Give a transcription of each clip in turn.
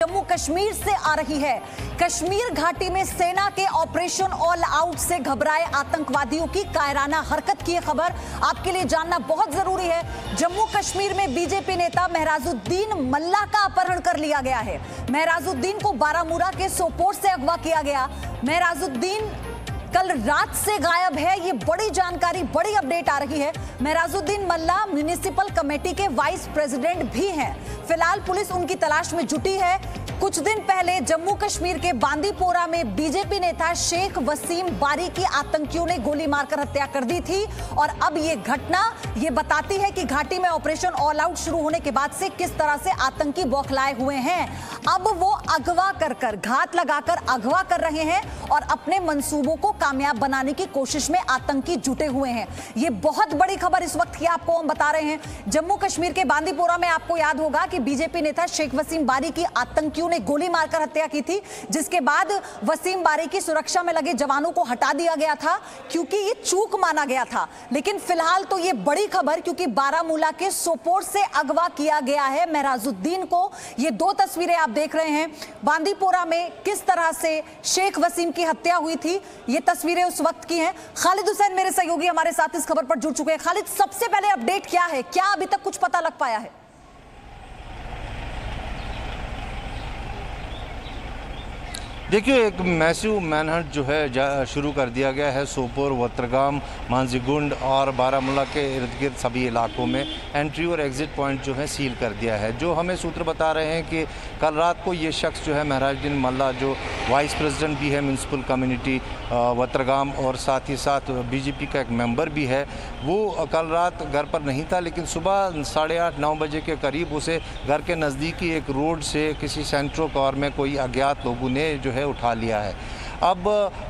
जम्मू कश्मीर से आ रही है। कश्मीर घाटी में सेना के ऑपरेशन ऑल आउट से घबराए आतंकवादियों की कायराना हरकत की खबर आपके लिए जानना बहुत जरूरी है। जम्मू कश्मीर में बीजेपी नेता महराजुद्दीन मल्ला का अपहरण कर लिया गया है। महराजुद्दीन को बारामूला के सोपोर से अगवा किया गया। महराजुद्दीन कल रात से गायब है। ये बड़ी जानकारी, बड़ी अपडेट आ रही है। महराजुद्दीन मल्ला म्युनिसिपल कमेटी के वाइस प्रेसिडेंट भी हैं। फिलहाल पुलिस उनकी तलाश में जुटी है। कुछ दिन पहले जम्मू कश्मीर के बांदीपोरा में बीजेपी नेता शेख वसीम बारी की आतंकियों ने गोली मारकर हत्या कर दी थी और अब ये घटना ये बताती है कि घाटी में ऑपरेशन ऑल आउट शुरू होने के बाद से किस तरह से आतंकी बौखलाए हुए हैं। अब वो अगवा कर घात लगाकर अगवा कर रहे हैं और अपने मंसूबों को कामयाब बनाने की कोशिश में आतंकी जुटे हुए हैं। ये बहुत बड़ी खबर इस वक्त की आपको हम बता रहे हैं। जम्मू कश्मीर के बांदीपोरा में आपको याद होगा कि बीजेपी नेता शेख वसीम बारी की आतंकियों ने गोली मारकर हत्या की थी, जिसके बाद वसीम बारी की सुरक्षा में लगे जवानों को हटा दिया गया था क्योंकि ये चूक माना गया था। लेकिन फिलहाल तो ये बड़ी खबर, क्योंकि बारामूला के सोपोर से अगवा किया गया है महराजुद्दीन को। ये दो तस्वीरें आप देख रहे हैं बांदीपोरा में किस तरह से शेख वसीम की हत्या हुई थी। ये तस्वीरें उस वक्त की हैं। खालिद हुसैन मेरे सहयोगी हमारे साथ इस खबर पर जुड़ चुके हैं। खालिद, सबसे पहले अपडेट क्या है? क्या अभी तक कुछ पता लग पाया है? देखिए, एक मैसिव मैनहंट जो है शुरू कर दिया गया है। सोपोर, वत्रगाम, मांजीगुंड और बारामूला के इर्द गिर्द सभी इलाकों में एंट्री और एग्ज़िट पॉइंट जो है सील कर दिया है। जो हमें सूत्र बता रहे हैं कि कल रात को ये शख्स जो है महराजुद्दीन मल्ला, जो वाइस प्रेसिडेंट भी है म्युनिसिपल कम्युनिटी वत्रगाम और साथ ही साथ बीजेपी का एक मेंबर भी है, वो कल रात घर पर नहीं था। लेकिन सुबह 8:30-9 बजे के करीब उसे घर के नज़दीकी एक रोड से किसी सेंट्रो कार में कोई अज्ञात लोगों ने जो है उठा लिया है। अब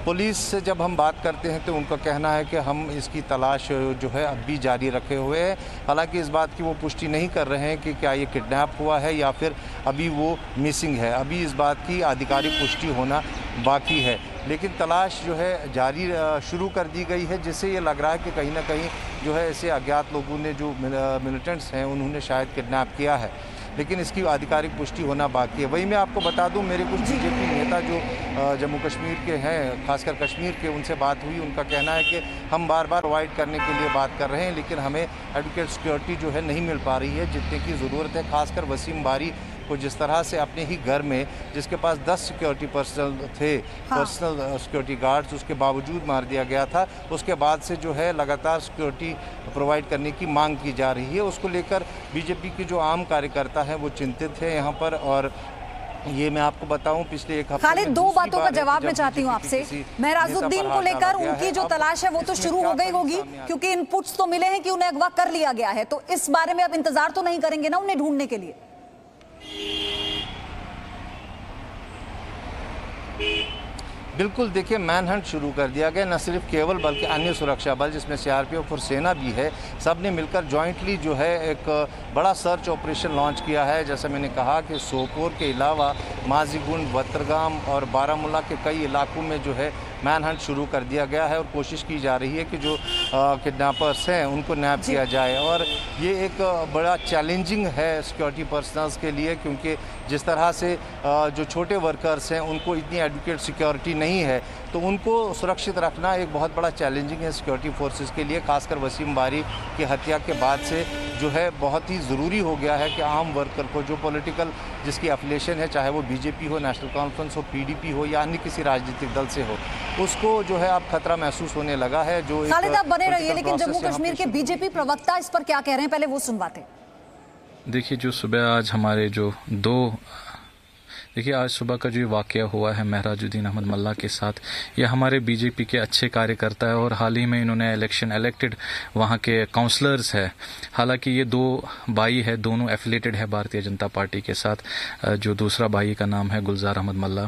पुलिस से जब हम बात करते हैं तो उनका कहना है कि हम इसकी तलाश जो है अब भी जारी रखे हुए हैं। हालांकि इस बात की वो पुष्टि नहीं कर रहे हैं कि क्या ये किडनैप हुआ है या फिर अभी वो मिसिंग है। अभी इस बात की आधिकारिक पुष्टि होना बाकी है, लेकिन तलाश जो है जारी शुरू कर दी गई है, जिससे ये लग रहा है कि कहीं ना कहीं जो है ऐसे अज्ञात लोगों ने, जो मिलिटेंट्स हैं, उन्होंने शायद किडनैप किया है। लेकिन इसकी आधिकारिक पुष्टि होना बाकी है। वही मैं आपको बता दूं, मेरे कुछ बीजेपी नेता जो जम्मू कश्मीर के हैं, खासकर कश्मीर के, उनसे बात हुई। उनका कहना है कि हम बार बार प्रोवाइड करने के लिए बात कर रहे हैं, लेकिन हमें एडवोकेट सिक्योरिटी जो है नहीं मिल पा रही है जितने की ज़रूरत है। खासकर वसीम बारी को जिस तरह से अपने ही घर में, जिसके पास 10 सिक्योरिटी पर्सनल थे, पर्सनल सिक्योरिटी गार्ड्स, उसके बावजूद मार दिया गया था। उसके बाद से जो है लगातार सिक्योरिटी प्रोवाइड करने की मांग की जा रही है। उसको लेकर बीजेपी के जो आम कार्यकर्ता हैं वो चिंतित हैं यहाँ पर। और ये मैं आपको बताऊं, पिछले एक हफ्ते खालिद, दो बातों का जवाब मैं चाहती हूं आपसे। महराजुद्दीन को लेकर उनकी जो तलाश है वो तो शुरू हो गई होगी, क्योंकि इनपुट्स तो मिले हैं कि उन्हें अगवा कर लिया गया है। तो इस बारे में अब इंतजार तो नहीं करेंगे ना उन्हें ढूंढने के लिए? बिल्कुल, देखिए, मैनहंट शुरू कर दिया गया। न सिर्फ केवल बल्कि अन्य सुरक्षा बल, जिसमें सीआरपीएफ और सेना भी है, सब ने मिलकर जॉइंटली जो है एक बड़ा सर्च ऑपरेशन लॉन्च किया है। जैसा मैंने कहा कि सोपोर के अलावा माजीगुंड, वत्रगाम और बारामूला के कई इलाकों में जो है मैनहंट शुरू कर दिया गया है और कोशिश की जा रही है कि जो किडनैपर्स हैं उनको नैप किया जाए। और ये एक बड़ा चैलेंजिंग है सिक्योरिटी पर्सनल्स के लिए, क्योंकि जिस तरह से जो छोटे वर्कर्स हैं उनको इतनी एडवोकेट सिक्योरिटी नहीं है, तो उनको सुरक्षित रखना एक बहुत बड़ा चैलेंजिंग है सिक्योरिटी फोर्सेस के लिए। खासकर वसीम बारी की हत्या के बाद से जो है बहुत ही ज़रूरी हो गया है कि आम वर्कर को, जो पॉलिटिकल जिसकी एफिलिएशन है, चाहे वो बीजेपी हो, नेशनल कॉन्फ्रेंस हो, पीडीपी हो या अन्य किसी राजनीतिक दल से हो, उसको जो है अब खतरा महसूस होने लगा है। जो खालिद, आप बने रहिए, लेकिन जम्मू कश्मीर के बीजेपी प्रवक्ता इस पर क्या कह रहे हैं, पहले वो सुनवाते हैं। देखिए, जो सुबह आज हमारे आज सुबह का जो वाकया हुआ है महराजुद्दीन अहमद मल्ला के साथ, ये हमारे बीजेपी के अच्छे कार्यकर्ता है और हाल ही में इन्होंने इलेक्टेड वहाँ के काउंसलर्स है। हालांकि ये दो भाई है, दोनों एफिलेटेड है भारतीय जनता पार्टी के साथ। जो दूसरा भाई का नाम है गुलजार अहमद मल्ला।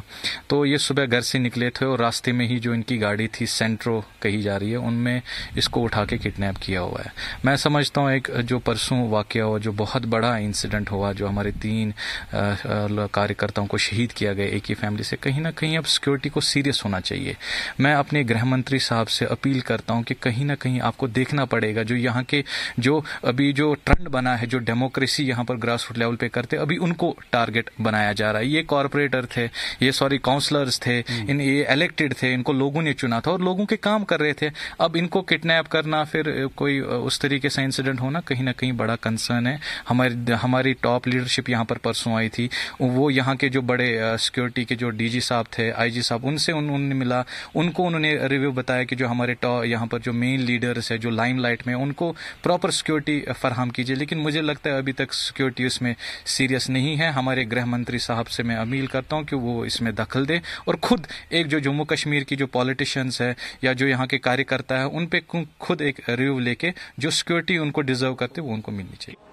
तो ये सुबह घर से निकले थे और रास्ते में ही जो इनकी गाड़ी थी, सेंट्रो कही जा रही है, उनमें इसको उठा के किडनैप किया हुआ है। मैं समझता हूँ एक जो परसों वाकया हुआ, जो बहुत बड़ा इंसिडेंट हुआ, जो हमारे 3 कार्यकर्ताओं को को शहीद किया गया एक ही फैमिली से, कहीं ना कहीं अब सिक्योरिटी को सीरियस होना चाहिए। मैं अपने गृह मंत्री साहब से अपील करता हूं कि कहीं ना कहीं आपको देखना पड़ेगा जो यहाँ के जो अभी जो ट्रेंड बना है, जो डेमोक्रेसी यहाँ पर ग्रास रूट लेवल पे करते, अभी उनको टारगेट बनाया जा रहा है। ये कॉर्पोरेटर थे, ये काउंसलर्स थे, ये इलेक्टेड थे, इनको लोगों ने चुना था और लोगों के काम कर रहे थे। अब इनको किडनैप करना, फिर कोई उस तरीके से इंसिडेंट होना कहीं ना कहीं बड़ा कंसर्न है। हमारी टॉप लीडरशिप यहाँ पर परसों आई थी, वो यहाँ के जो बड़े सिक्योरिटी के जो डीजी साहब थे, आईजी साहब, उनसे उन्होंने मिला, उन्होंने रिव्यू बताया कि जो हमारे यहाँ पर जो मेन लीडर्स है जो लाइमलाइट में, उनको प्रॉपर सिक्योरिटी फराहम कीजिए। लेकिन मुझे लगता है अभी तक सिक्योरिटी उसमें सीरियस नहीं है। हमारे गृह मंत्री साहब से मैं अपील करता हूं कि वो इसमें दखल दे और खुद एक जो जम्मू कश्मीर की जो पॉलिटिशियंस है या जो यहाँ के कार्यकर्ता है, उन पे खुद एक रिव्यू लेके जो सिक्योरिटी उनको डिजर्व करते वो उनको मिलनी चाहिए।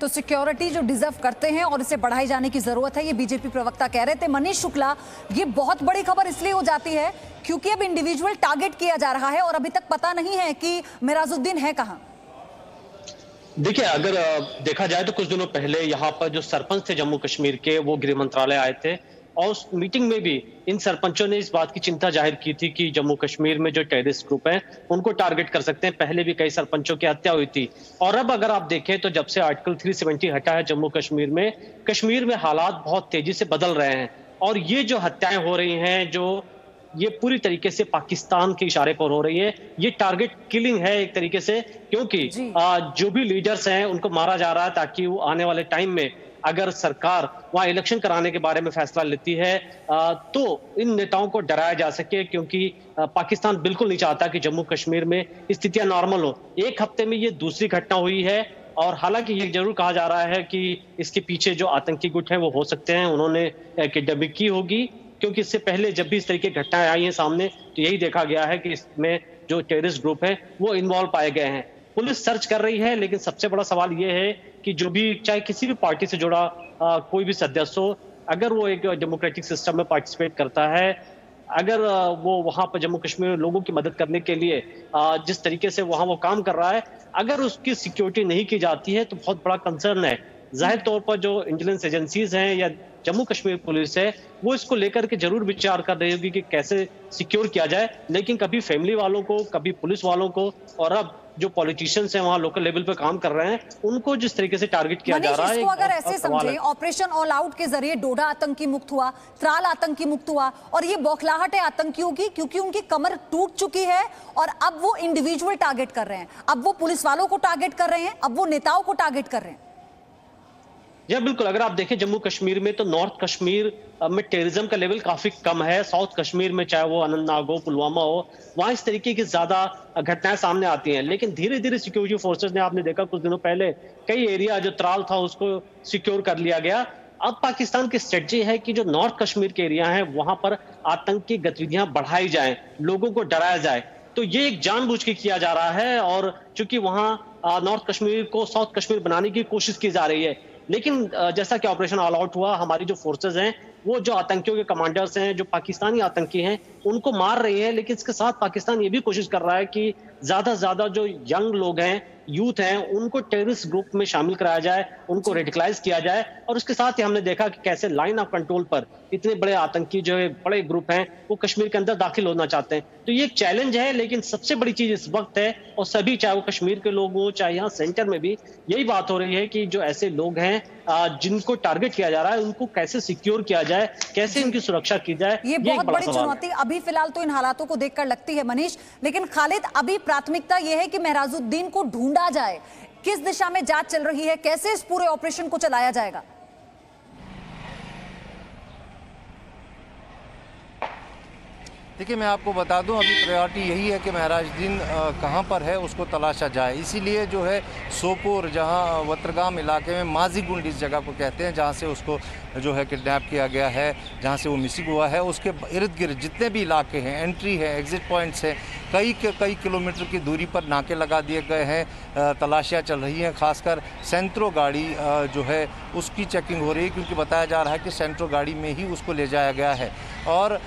तो सिक्योरिटी जो डिजर्व करते हैं और इसे बढ़ाई जाने की जरूरत है, ये बीजेपी प्रवक्ता कह रहे थे। मनीष शुक्ला, ये बहुत बड़ी खबर इसलिए हो जाती है क्योंकि अब इंडिविजुअल टारगेट किया जा रहा है और अभी तक पता नहीं है कि मेहराजुद्दीन है कहां। देखिए, अगर देखा जाए तो कुछ दिनों पहले यहाँ पर जो सरपंच थे जम्मू कश्मीर के, वो गृह मंत्रालय आए थे और उस मीटिंग में भी इन सरपंचों ने इस बात की चिंता जाहिर की थी कि जम्मू कश्मीर में जो टेररिस्ट ग्रुप हैं उनको टारगेट कर सकते हैं। पहले भी कई सरपंचों की हत्या हुई थी और अब अगर आप देखें तो जब से आर्टिकल 370 हटा है जम्मू कश्मीर में हालात बहुत तेजी से बदल रहे हैं और ये जो हत्याएं हो रही हैं, जो ये पूरी तरीके से पाकिस्तान के इशारे पर हो रही है। ये टारगेट किलिंग है एक तरीके से, क्योंकि जो भी लीडर्स हैं उनको मारा जा रहा है ताकि वो आने वाले टाइम में अगर सरकार वहां इलेक्शन कराने के बारे में फैसला लेती है तो इन नेताओं को डराया जा सके, क्योंकि पाकिस्तान बिल्कुल नहीं चाहता कि जम्मू कश्मीर में स्थितियां नॉर्मल हो। एक हफ्ते में ये दूसरी घटना हुई है और हालांकि ये जरूर कहा जा रहा है कि इसके पीछे जो आतंकी गुट है वो हो सकते हैं, उन्होंने किडनैपिंग की होगी, क्योंकि इससे पहले जब भी इस तरीके की घटनाएं आई हैं सामने तो यही देखा गया है कि इसमें जो टेररिस्ट ग्रुप है वो इन्वॉल्व पाए गए हैं। पुलिस सर्च कर रही है, लेकिन सबसे बड़ा सवाल ये है कि जो भी चाहे किसी भी पार्टी से जुड़ा कोई भी सदस्य हो, अगर वो एक डेमोक्रेटिक सिस्टम में पार्टिसिपेट करता है, अगर वो वहां पर जम्मू कश्मीर में लोगों की मदद करने के लिए जिस तरीके से वहां वो काम कर रहा है, अगर उसकी सिक्योरिटी नहीं की जाती है तो बहुत बड़ा कंसर्न है। जाहिर तौर पर जो इंटेलिजेंस एजेंसीज हैं या जम्मू कश्मीर पुलिस है वो इसको लेकर के जरूर विचार कर रही होगी कि कैसे सिक्योर किया जाए, लेकिन कभी फैमिली वालों को, कभी पुलिस वालों को और अब जो पॉलिटिशियंस हैं वहां लोकल लेवल पे काम कर रहे हैं उनको जिस तरीके से टारगेट किया जा रहा है। अगर ऐसे समझें, ऑपरेशन ऑल आउट के जरिए डोडा आतंकी मुक्त हुआ, त्राल आतंकी मुक्त हुआ और ये बौखलाहट है आतंकियों की क्योंकि उनकी कमर टूट चुकी है और अब वो इंडिविजुअल टारगेट कर रहे हैं, अब वो पुलिस वालों को टारगेट कर रहे हैं, अब वो नेताओं को टारगेट कर रहे हैं। या बिल्कुल, अगर आप देखें जम्मू कश्मीर में तो नॉर्थ कश्मीर में टेररिज्म का लेवल काफी कम है। साउथ कश्मीर में चाहे वो अनंतनाग हो, पुलवामा हो, वहां इस तरीके की ज्यादा घटनाएं सामने आती हैं। लेकिन धीरे धीरे सिक्योरिटी फोर्सेस ने, आपने देखा कुछ दिनों पहले कई एरिया जो त्राल था उसको सिक्योर कर लिया गया। अब पाकिस्तान की स्ट्रेटजी है कि जो नॉर्थ कश्मीर के एरिया हैं वहां पर आतंकी गतिविधियां बढ़ाई जाए, लोगों को डराया जाए। तो ये एक जानबूझ के किया जा रहा है और चूंकि वहां नॉर्थ कश्मीर को साउथ कश्मीर बनाने की कोशिश की जा रही है, लेकिन जैसा कि ऑपरेशन ऑल आउट हुआ, हमारी जो फोर्सेज हैं वो जो आतंकियों के कमांडर्स हैं, जो पाकिस्तानी आतंकी हैं, उनको मार रही है। लेकिन इसके साथ पाकिस्तान ये भी कोशिश कर रहा है कि ज्यादा से ज्यादा जो यंग लोग हैं, यूथ हैं, उनको टेररिस्ट ग्रुप में शामिल कराया जाए, उनको रेडिकलाइज किया जाए। और उसके साथ ही हमने देखा कि कैसे लाइन ऑफ कंट्रोल पर इतने बड़े आतंकी जो है, बड़े ग्रुप हैं, वो कश्मीर के अंदर दाखिल होना चाहते हैं। तो ये एक चैलेंज है, लेकिन सबसे बड़ी चीज इस वक्त है, और सभी, चाहे वो कश्मीर के लोग हो चाहे यहाँ सेंटर में भी यही बात हो रही है कि जो ऐसे लोग हैं जिनको टारगेट किया जा रहा है उनको कैसे सिक्योर किया जाए, कैसे इनकी सुरक्षा की जाए, ये बहुत बड़ी चुनौती अभी फिलहाल तो इन हालातों को देखकर लगती है मनीष। लेकिन खालिद, अभी प्राथमिकता यह है कि मेहराजुद्दीन को ढूंढा जाए। किस दिशा में जांच चल रही है, कैसे इस पूरे ऑपरेशन को चलाया जाएगा? देखिए, मैं आपको बता दूं, अभी प्रायोरिटी यही है कि मेहराजुद्दीन कहां पर है उसको तलाशा जाए। इसीलिए जो है सोपोर, जहां वत्रगाम इलाके में माजीगुंड इस जगह को कहते हैं, जहां से उसको जो है किडनैप किया गया है, जहां से वो मिसिंग हुआ है, उसके इर्द गिर्द जितने भी इलाके हैं, एंट्री है, एग्जिट पॉइंट्स हैं, कई किलोमीटर की दूरी पर नाके लगा दिए गए हैं, तलाशियाँ चल रही हैं। खासकर सेंट्रो गाड़ी जो है उसकी चेकिंग हो रही है, क्योंकि बताया जा रहा है कि सेंट्रो गाड़ी में ही उसको ले जाया गया है। और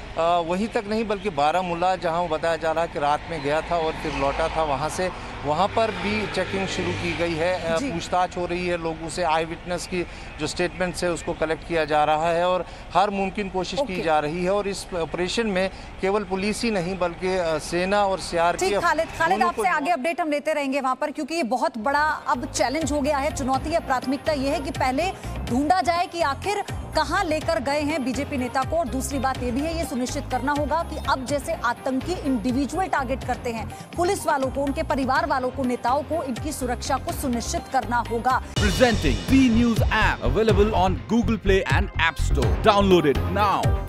वहीं तक नहीं बल्कि बारामूला, जहां वो बताया जा रहा है कि रात में गया था और फिर लौटा था, वहां से वहाँ पर भी चेकिंग शुरू की गई है। पूछताछ हो रही है लोगों से, आई विटनेस की जो स्टेटमेंट्स है उसको कलेक्ट किया जा रहा है और हर मुमकिन कोशिश की जा रही है। और इस ऑपरेशन में केवल पुलिस ही नहीं बल्कि सेना और सीआरपीएफ। खालिद आपसे आगे अपडेट हम लेते रहेंगे वहां पर, क्योंकि ये बहुत बड़ा अब चैलेंज हो गया है, चुनौती है। प्राथमिकता ये है कि पहले ढूंढा जाए कि आखिर कहां लेकर गए हैं बीजेपी नेता को, और दूसरी बात ये भी है, ये सुनिश्चित करना होगा कि अब जैसे आतंकी इंडिविजुअल टारगेट करते हैं पुलिस वालों को, उनके परिवार वालों को, नेताओं को, इनकी सुरक्षा को सुनिश्चित करना होगा। Presenting B News app available on Google Play and App Store. Download it now.